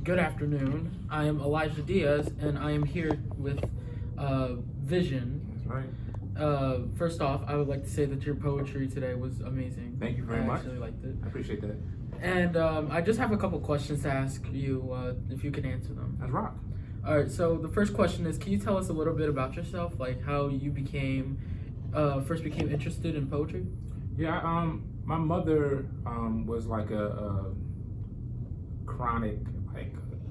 Good afternoon. I am Elijah Diaz, and I am here with Vision. That's right. First off, I would like to say that your poetry today was amazing. Thank you very much. I actually liked it. I appreciate that. And I just have a couple questions to ask you, if you can answer them. That's rock. All right. So the first question is, can you tell us a little bit about yourself, like how you first became interested in poetry? Yeah. My mother was like a chronic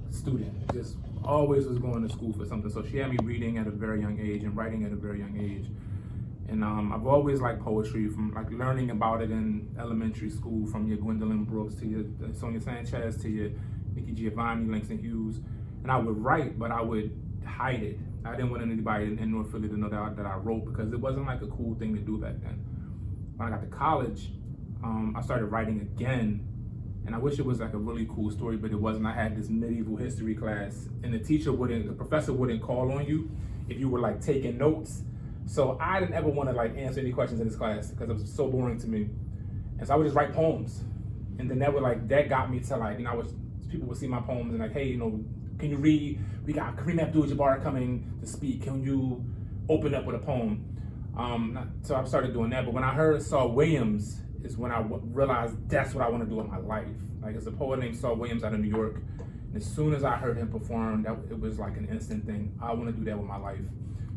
student. Just always was going to school for something. So she had me reading at a very young age and writing at a very young age. And I've always liked poetry, from like learning about it in elementary school, from your Gwendolyn Brooks to your Sonia Sanchez to your Nikki Giovanni, Langston Hughes. And I would write, but I would hide it. I didn't want anybody in North Philly to know that I wrote, because it wasn't like a cool thing to do back then. When I got to college, I started writing again. And I wish it was like a really cool story, but it wasn't. I had this medieval history class, and the professor wouldn't call on you if you were like taking notes. So I didn't ever want to like answer any questions in this class because it was so boring to me. And so I would just write poems. And then that got me to like, people would see my poems and like, hey, can you read? We got Kareem Abdul-Jabbar coming to speak. Can you open up with a poem? So I started doing that. But when I heard Saul Williams is when I realized that's what I want to do in my life. Like, it's a poet named Saul Williams out of New York. And as soon as I heard him perform, it was like an instant thing. I want to do that with my life.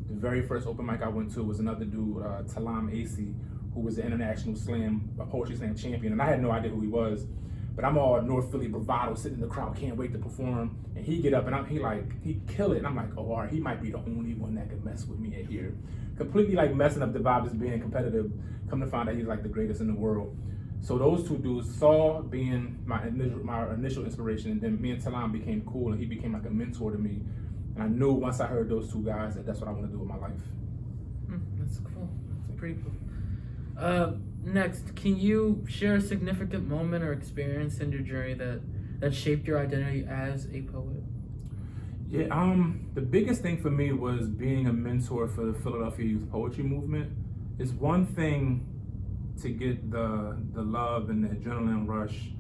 The very first open mic I went to was another dude, Talam Acey, who was an international poetry slam champion. And I had no idea who he was. But I'm all North Philly bravado, sitting in the crowd, can't wait to perform. And he get up and he kill it. And I'm like, oh, all right, he might be the only one that could mess with me at here. Completely like messing up the vibe, just being competitive. Come to find out he's like the greatest in the world. So those two dudes, Saul being my initial inspiration, and then me and Talam became cool, and he became like a mentor to me. And I knew once I heard those two guys that that's what I want to do with my life. That's cool. That's pretty cool. Next, can you share a significant moment or experience in your journey that shaped your identity as a poet? Yeah, the biggest thing for me was being a mentor for the Philadelphia Youth Poetry Movement. It's one thing to get the love and the adrenaline rush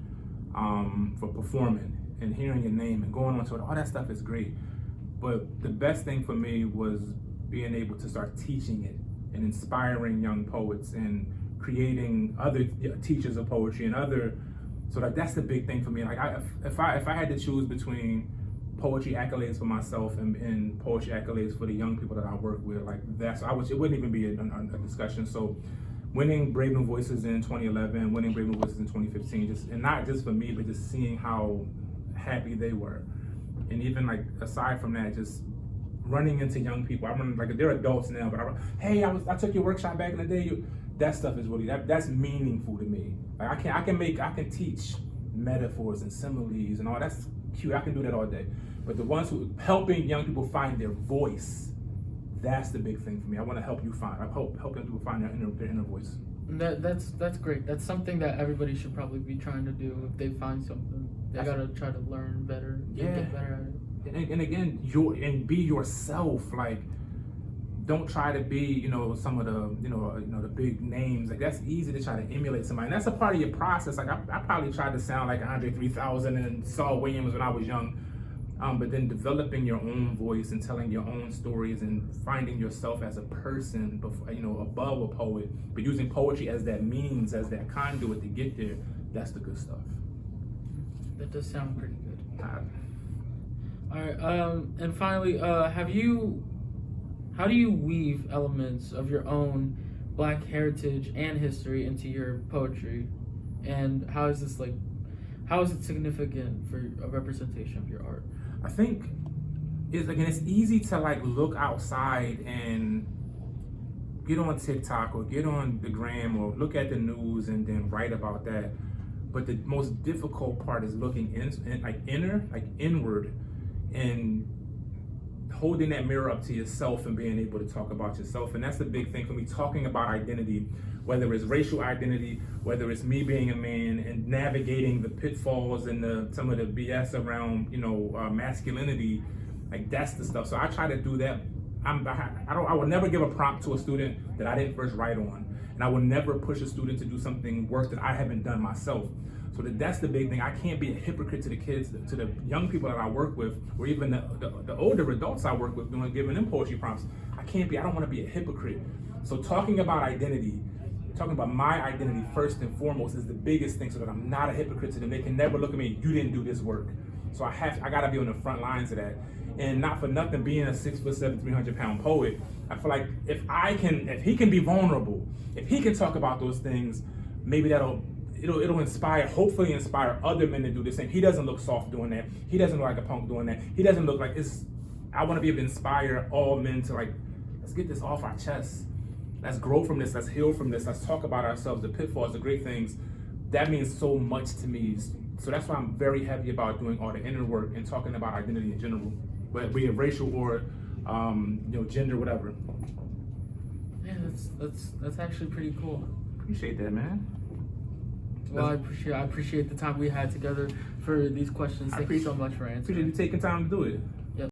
for performing and hearing your name and going on to it. All that stuff is great. But the best thing for me was being able to start teaching it and inspiring young poets and creating other teachers of poetry and so that's the big thing for me. Like, if I had to choose between poetry accolades for myself and poetry accolades for the young people that I work with, like it wouldn't even be a discussion. So winning Brave New Voices in 2011, winning Brave New Voices in 2015, and not just for me, but just seeing how happy they were. And even like aside from that, just running into young people. I remember, like, they're adults now, but I took your workshop back in the day. That stuff is really, that's meaningful to me. Like, I can teach metaphors and similes and all. That's cute. I can do that all day. But the ones who helping young people find their voice, that's the big thing for me. I want to help young people find their inner voice. That's great. That's something that everybody should probably be trying to do. If they find something, they gotta try to learn better. Yeah. Get better at it. And again, be yourself. Like, don't try to be, some of the big names. Like, that's easy to try to emulate somebody. And that's a part of your process. Like, I probably tried to sound like Andre 3000 and Saul Williams when I was young. But then developing your own voice and telling your own stories and finding yourself as a person, above a poet, but using poetry as that means, as that conduit to get there, that's the good stuff. That does sound pretty good. All right, and finally, how do you weave elements of your own Black heritage and history into your poetry? And how is it significant for a representation of your art? I think it's easy to like look outside and get on TikTok or get on the gram or look at the news and then write about that. But the most difficult part is looking inward, and holding that mirror up to yourself and being able to talk about yourself. And that's the big thing for me, talking about identity, whether it's racial identity, whether it's me being a man and navigating the pitfalls and some of the BS around, masculinity. Like, that's the stuff. So I try to do that. I will never give a prompt to a student that I didn't first write on. And I will never push a student to do something work that I haven't done myself. So that's the big thing. I can't be a hypocrite to the kids, to the young people that I work with, or even the older adults I work with, giving them poetry prompts. I don't want to be a hypocrite. So talking about identity, talking about my identity first and foremost is the biggest thing, so that I'm not a hypocrite to them. They can never look at me, you didn't do this work. So I gotta be on the front lines of that. And not for nothing, being a 6'7", 300-pound poet, I feel like if he can be vulnerable, if he can talk about those things, maybe it'll hopefully inspire other men to do the same. He doesn't look soft doing that. He doesn't look like a punk doing that. He doesn't look like I want to be able to inspire all men to, like, let's get this off our chest. Let's grow from this. Let's heal from this. Let's talk about ourselves, the pitfalls, the great things. That means so much to me. So that's why I'm very heavy about doing all the inner work and talking about identity in general, whether it be racial or gender, whatever. Yeah, that's actually pretty cool. Appreciate that, man. Well, I appreciate the time we had together for these questions. Thank you so much for answering. Appreciate you taking time to do it.